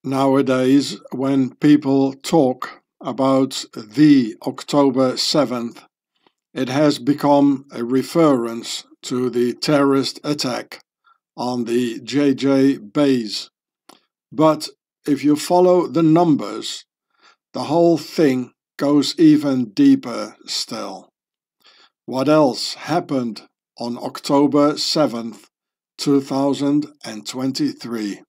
nowadays, when people talk about the October 7th, it has become a reference to the terrorist attack on the JJ base. But if you follow the numbers, the whole thing goes even deeper still. What else happened on October 7th, 2023?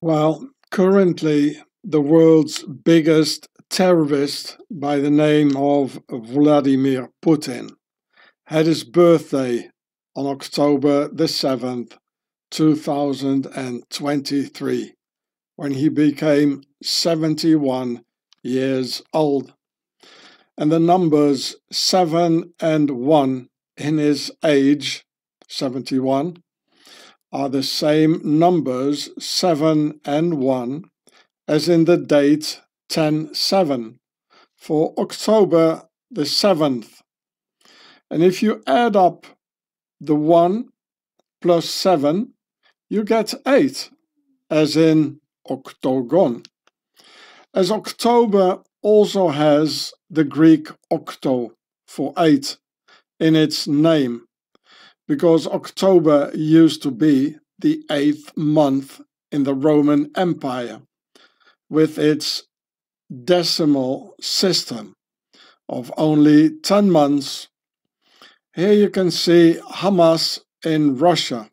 Well, currently the world's biggest terrorist by the name of Vladimir Putin had his birthday on October the 7th, 2023, when he became 71 years old. And the numbers 7 and 1 in his age, 71, are the same numbers 7 and 1 as in the date 10-7 for October the 7th. And if you add up the 1 plus 7, you get 8, as in octagon. As October also has the Greek octo for 8 in its name, because October used to be the 8th month in the Roman Empire, with its decimal system of only 10 months. Here you can see Hamas in Russia,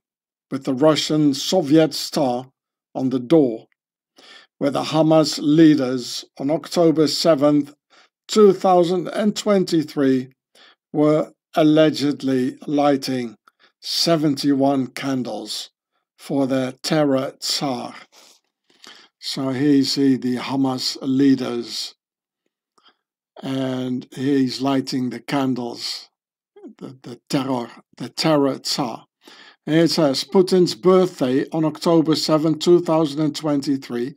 with the Russian Soviet star on the door, where the Hamas leaders on October 7th, 2023 were allegedly lighting 71 candles for their terror Tsar. So here you see the Hamas leaders, and he's lighting the candles, the terror Tsar. And it says Putin's birthday on October 7, 2023,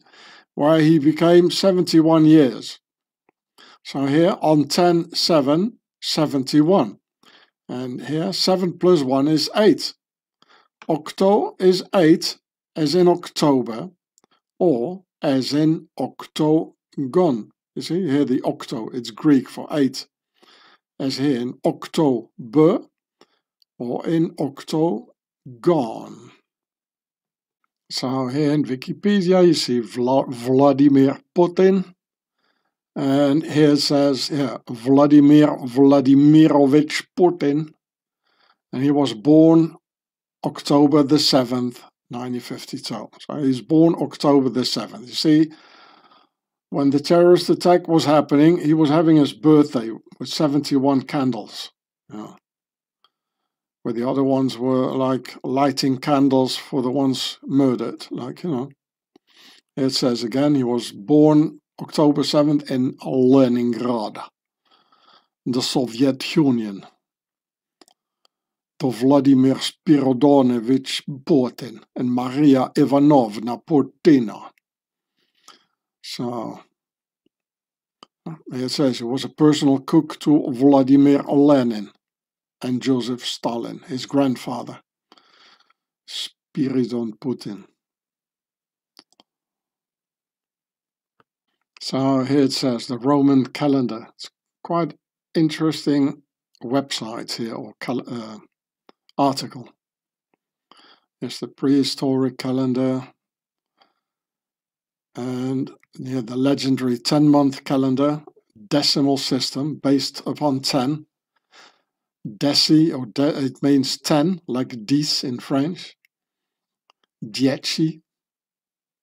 where he became 71 years. So here on 10-7, 71. And here 7 plus 1 is 8. Octo is 8, as in October, or as in octagon. You see here the octo, it's Greek for 8, as here in October or in octagon. So here in Wikipedia you see Vladimir Putin, and here it says Vladimir Vladimirovich Putin, and he was born October the 7th, 1952. So he's born October the 7th. You see, when the terrorist attack was happening, he was having his birthday with 71 candles. Yeah. Where the other ones were like lighting candles for the ones murdered. Like, you know. It says again, he was born October 7th in Leningrad, the Soviet Union. To Vladimir Spiridonevich Putin and Maria Ivanovna Putina. So, it says he was a personal cook to Vladimir Lenin and Joseph Stalin, his grandfather, Spiridon Putin. So here it says the Roman calendar. It's quite interesting website here, or article. There's the prehistoric calendar, and the legendary 10-month calendar, decimal system based upon 10. Deci, or it means 10, like 10 in French. 10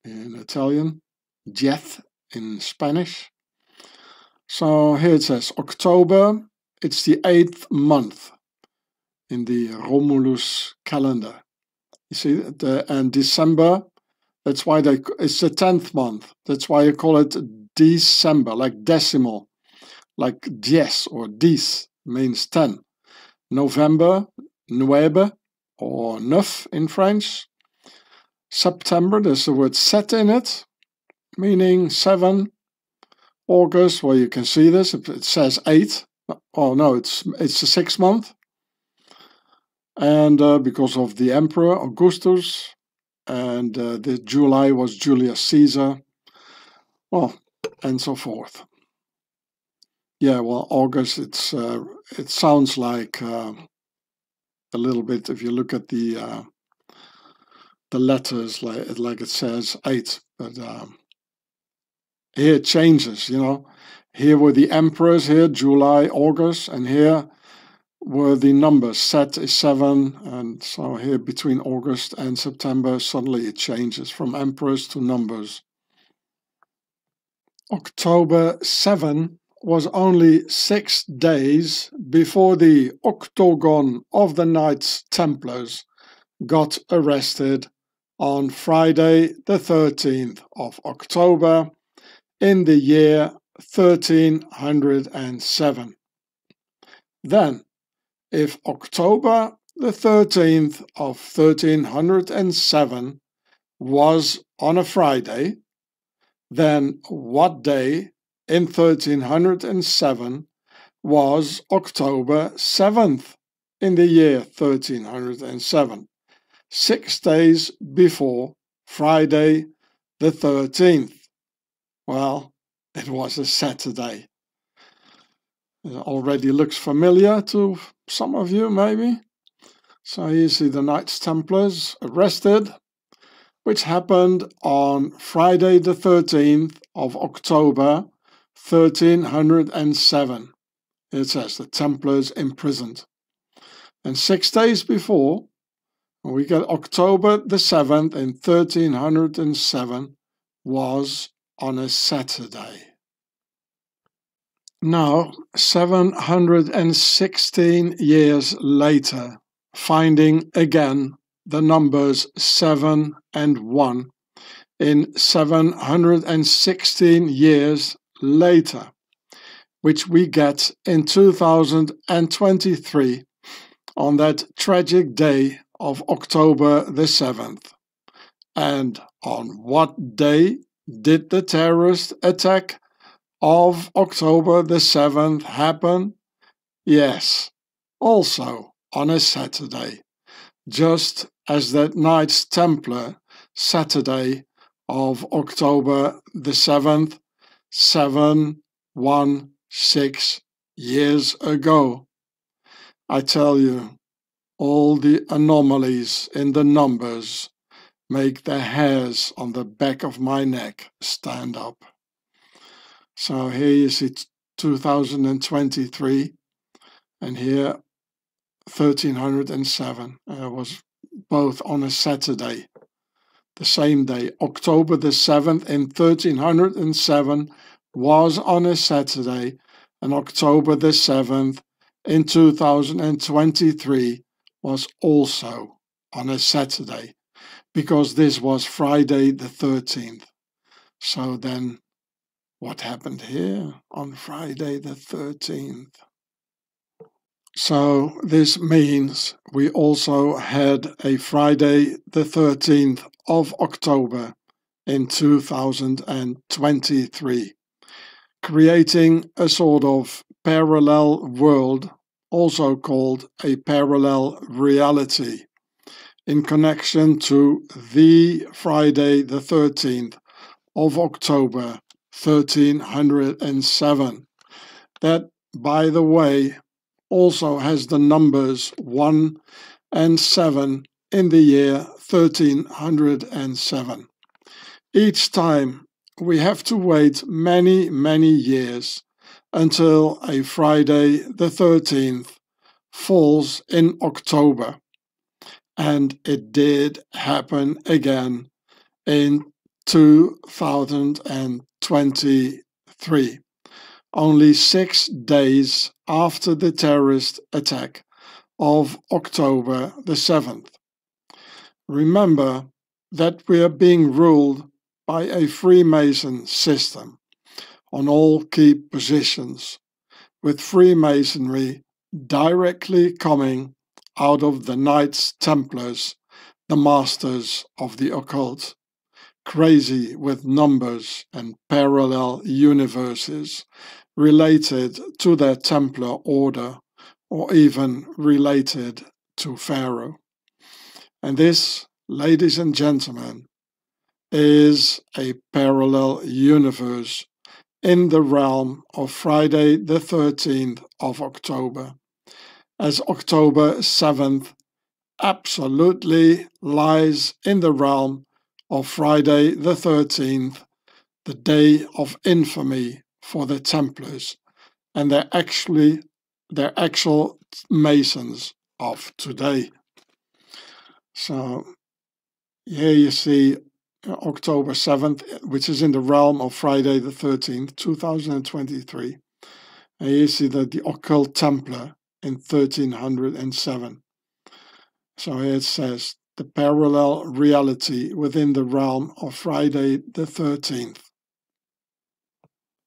in Italian. 10 in Spanish. So here it says October, it's the 8th month in the Romulus calendar. You see, and December, that's why it's the 10th month. That's why you call it December, like decimal, like diez or dix means 10. November, nueve, or neuf in French. September, there's the word sept in it, meaning 7. August, well, you can see this, it says 8. Oh no, it's the 6th month. And because of the Emperor Augustus, and the July was Julius Caesar. well, and so forth. Yeah, well, August, it sounds like a little bit, if you look at the letters, like it says 8, but here it changes, you know. Here were the emperors, here July, August, and here were the numbers. Set is 7, and so here between August and September, suddenly it changes from emperors to numbers. October 7 was only 6 days before the octagon of the Knights Templars got arrested on Friday the 13th of October in the year 1307. Then, if October the 13th of 1307 was on a Friday, then what day in 1307 was October 7th in the year 1307? 6 days before Friday the 13th. Well, it was a Saturday. It already looks familiar to some of you, maybe. So you see the Knights Templars arrested, which happened on Friday the 13th of October 1307. It says the Templars imprisoned. And 6 days before, we get October the 7th in 1307 was on a Saturday. Now, 716 years later, finding again the numbers 7 and 1 in 716 years later, which we get in 2023 on that tragic day of October the 7th. And on what day did the terrorist attack of October the 7th happen? Yes, also on a Saturday, just as that Knights Templar Saturday of October the 7th, 716 years ago. I tell you, all the anomalies in the numbers make the hairs on the back of my neck stand up. So here you see 2023, and here 1307. It was both on a Saturday, the same day. October the 7th in 1307 was on a Saturday, and October the 7th in 2023 was also on a Saturday, because this was Friday the 13th. So then what happened here on Friday the 13th? So this means we also had a Friday the 13th of October in 2023, creating a sort of parallel world, also called a parallel reality, in connection to the Friday the 13th of October 1307. That, by the way, also has the numbers 1 and 7 in the year 1307. Each time we have to wait many, many years until a Friday the 13th falls in October. And it did happen again in 2023, only 6 days after the terrorist attack of October the 7th. Remember that we are being ruled by a Freemason system on all key positions, with Freemasonry directly coming out of the Knights Templars, the masters of the occult, crazy with numbers and parallel universes related to their Templar order, or even related to Pharaoh. And this, ladies and gentlemen, is a parallel universe in the realm of Friday the 13th of October, as October 7th absolutely lies in the realm of Friday the 13th, the day of infamy for the Templars, and they're actual Masons of today. So here you see October 7th, which is in the realm of Friday the 13th, 2023. And you see that the Occult Templar in 1307. So here it says, the parallel reality within the realm of Friday the 13th.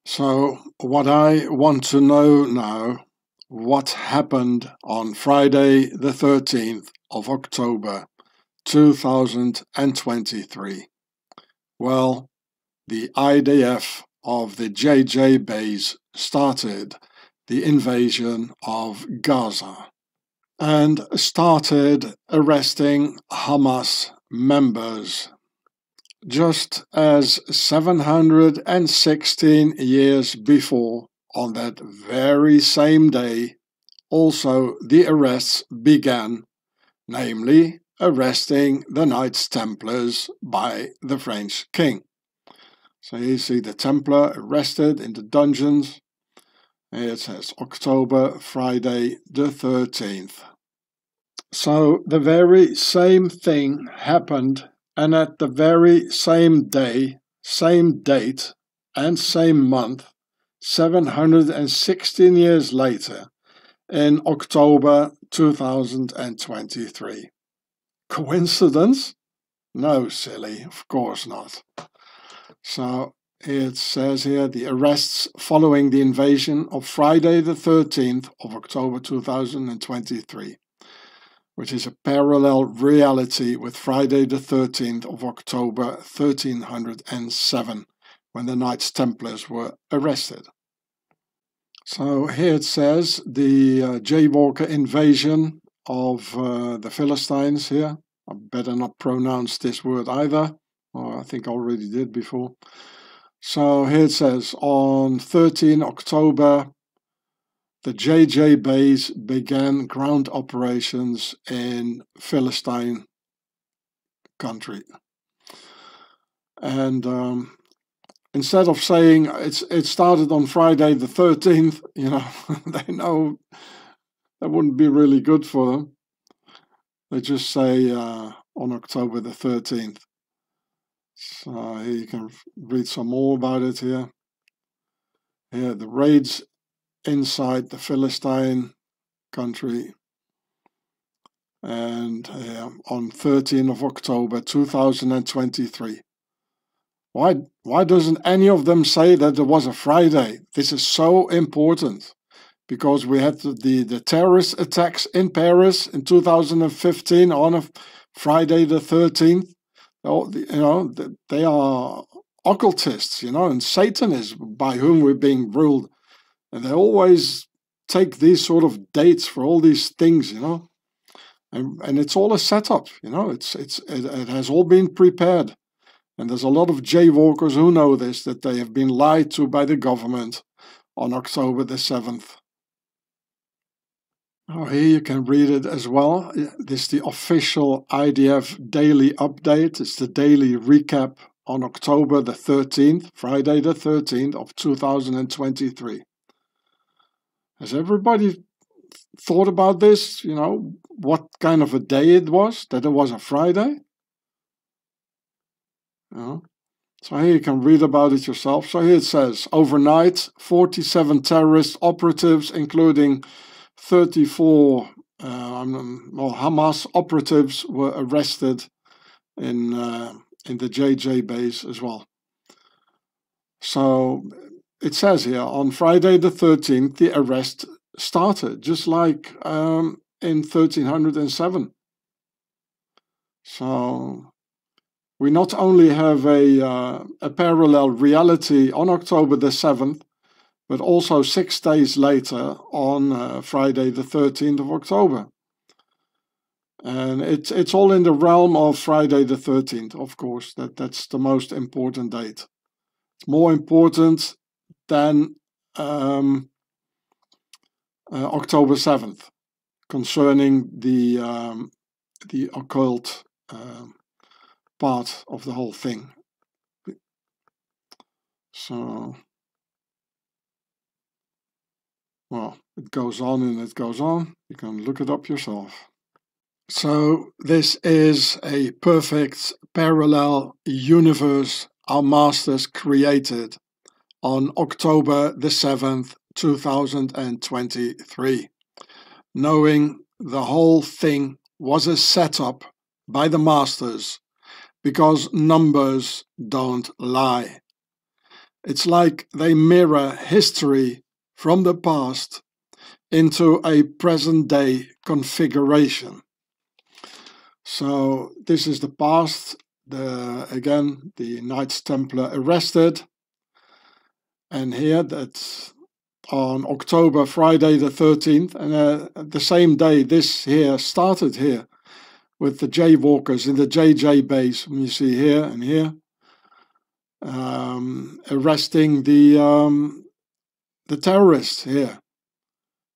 So what I want to know now, what happened on Friday the 13th of October 2023? Well, the IDF of the JJ base started the invasion of Gaza and started arresting Hamas members, just as 716 years before, on that very same day, also the arrests began, namely arresting the Knights Templars by the French king. So you see the Templar arrested in the dungeons. Here it says October, Friday the 13th. So the very same thing happened, and at the very same day, same date, and same month, 716 years later, in October 2023. Coincidence? No, silly, of course not. So it says here the arrests following the invasion of Friday the 13th of October 2023, which is a parallel reality with Friday the 13th of October 1307, when the Knights Templars were arrested. So here it says the Jaywalker invasion of the Philistines here. I better not pronounce this word either, or I think I already did before. So here it says on 13 October, the JJ base began ground operations in Philistine country. And instead of saying it started on Friday the 13th, you know, they know that wouldn't be really good for them. They just say on October the 13th. So here you can read some more about it here. Here, the raids inside the Philistine country. And on 13th of October 2023. Why doesn't any of them say that there was a Friday? This is so important, because we had the terrorist attacks in Paris in 2015 on a Friday the 13th. You know, they are occultists, you know, and Satan is by whom we're being ruled. And they always take these sort of dates for all these things, you know. And it's all a setup, you know. It has all been prepared. And there's a lot of jaywalkers who know this, that they have been lied to by the government on October the 7th. Oh, here you can read it as well. This is the official IDF daily update. It's the daily recap on October the 13th, Friday the 13th of 2023. Has everybody thought about this? You know, what kind of a day it was, that it was a Friday? You know? So here you can read about it yourself. So here it says, overnight, 47 terrorist operatives, including 34 Hamas operatives, were arrested in the JJ base as well. So it says here, on Friday the 13th, the arrest started, just like in 1307. So we not only have a parallel reality on October the 7th, but also 6 days later on Friday the 13th of October. And it's all in the realm of Friday the 13th, of course. That's the most important date. It's more important than October 7th, concerning the occult part of the whole thing. So, well, it goes on and it goes on. You can look it up yourself. So this is a perfect parallel universe our masters created on October the 7th, 2023, knowing the whole thing was a setup by the masters because numbers don't lie. It's like they mirror history from the past into a present-day configuration. So this is the past. Again, the Knights Templar arrested. And here, that's on October, Friday the 13th. And the same day, this here started here with the jaywalkers in the JJ base. You see here and here. Arresting the terrorists here.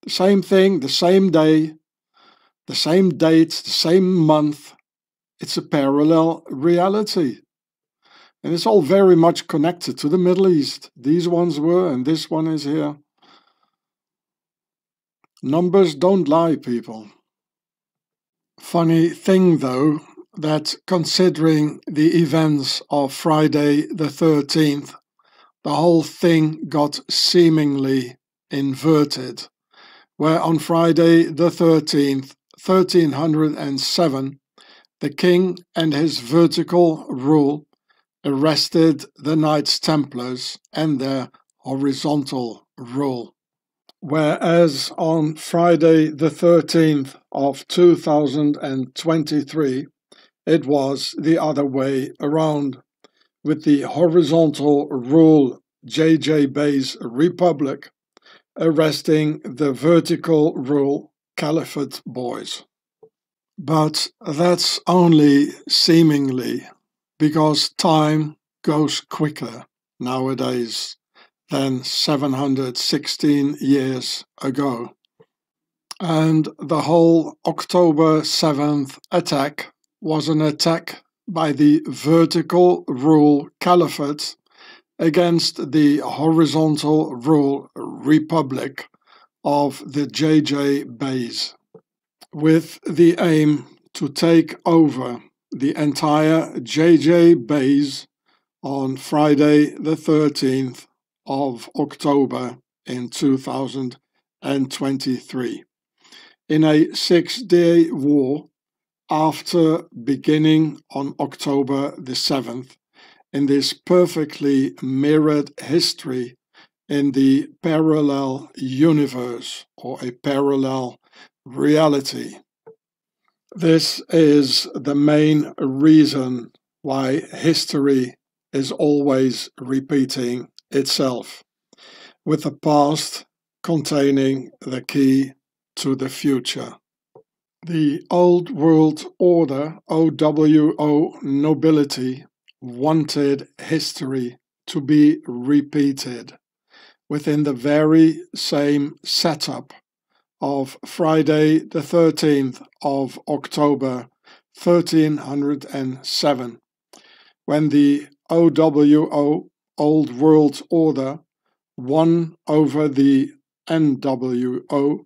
The same thing, the same day, the same date, the same month. It's a parallel reality. And it's all very much connected to the Middle East. These ones were, and this one is here. Numbers don't lie, people. Funny thing, though, that considering the events of Friday the 13th, the whole thing got seemingly inverted, where on Friday the 13th, 1307, the king and his vertical rule arrested the Knights Templars and their horizontal rule. Whereas on Friday the 13th of 2023, it was the other way around, with the horizontal rule JJ Base Republic arresting the vertical rule Caliphate boys. But that's only seemingly, because time goes quicker nowadays than 716 years ago. And the whole October 7th attack was an attack by the vertical rule Caliphate against the horizontal rule Republic of the JJ Base, with the aim to take over the entire JJ Base on Friday the 13th of October in 2023 in a 6-day war after beginning on October the 7th in this perfectly mirrored history in the parallel universe or a parallel reality. This is the main reason why history is always repeating itself, with the past containing the key to the future. The Old World Order, OWO nobility, wanted history to be repeated within the very same setup of Friday the 13th of October 1307, when the OWO, Old World Order, won over the NWO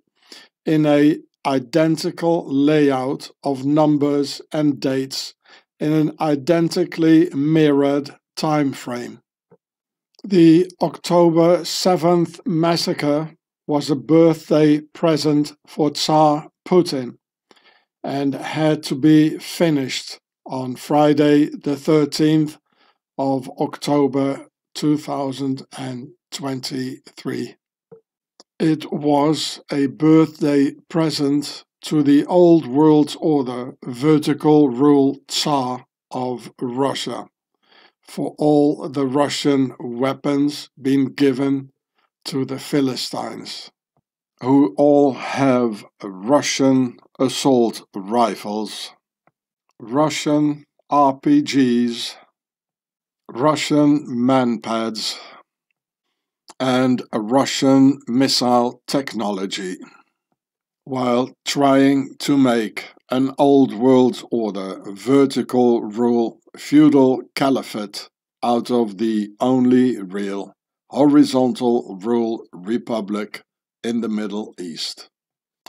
in a identical layout of numbers and dates in an identically mirrored time frame. The October 7th massacre was a birthday present for Tsar Putin and had to be finished on Friday the 13th of October 2023. It was a birthday present to the Old World Order vertical rule Tsar of Russia, for all the Russian weapons being given to the Philistines. who all have Russian assault rifles, Russian RPGs, Russian manpads, and a Russian missile technology, while trying to make an old world order vertical rule feudal caliphate out of the only real horizontal rule republic in the Middle East.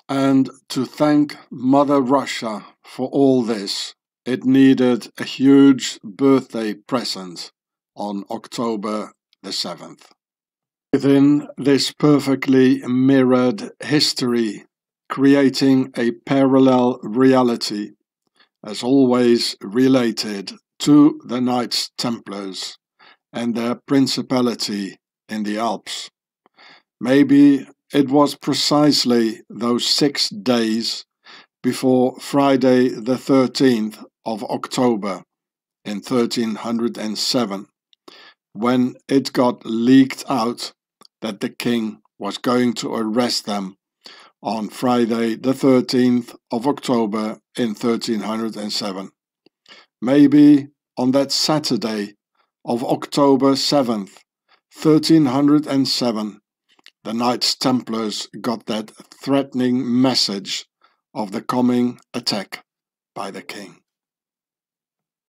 And to thank Mother Russia for all this, it needed a huge birthday present on October the 7th. Within this perfectly mirrored history, creating a parallel reality, as always related to the Knights Templars and their principality in the Alps. Maybe it was precisely those 6 days before Friday the 13th of October in 1307, when it got leaked out that the king was going to arrest them on Friday the 13th of October in 1307. Maybe on that Saturday of October 7th, 1307, the Knights Templars got that threatening message of the coming attack by the king.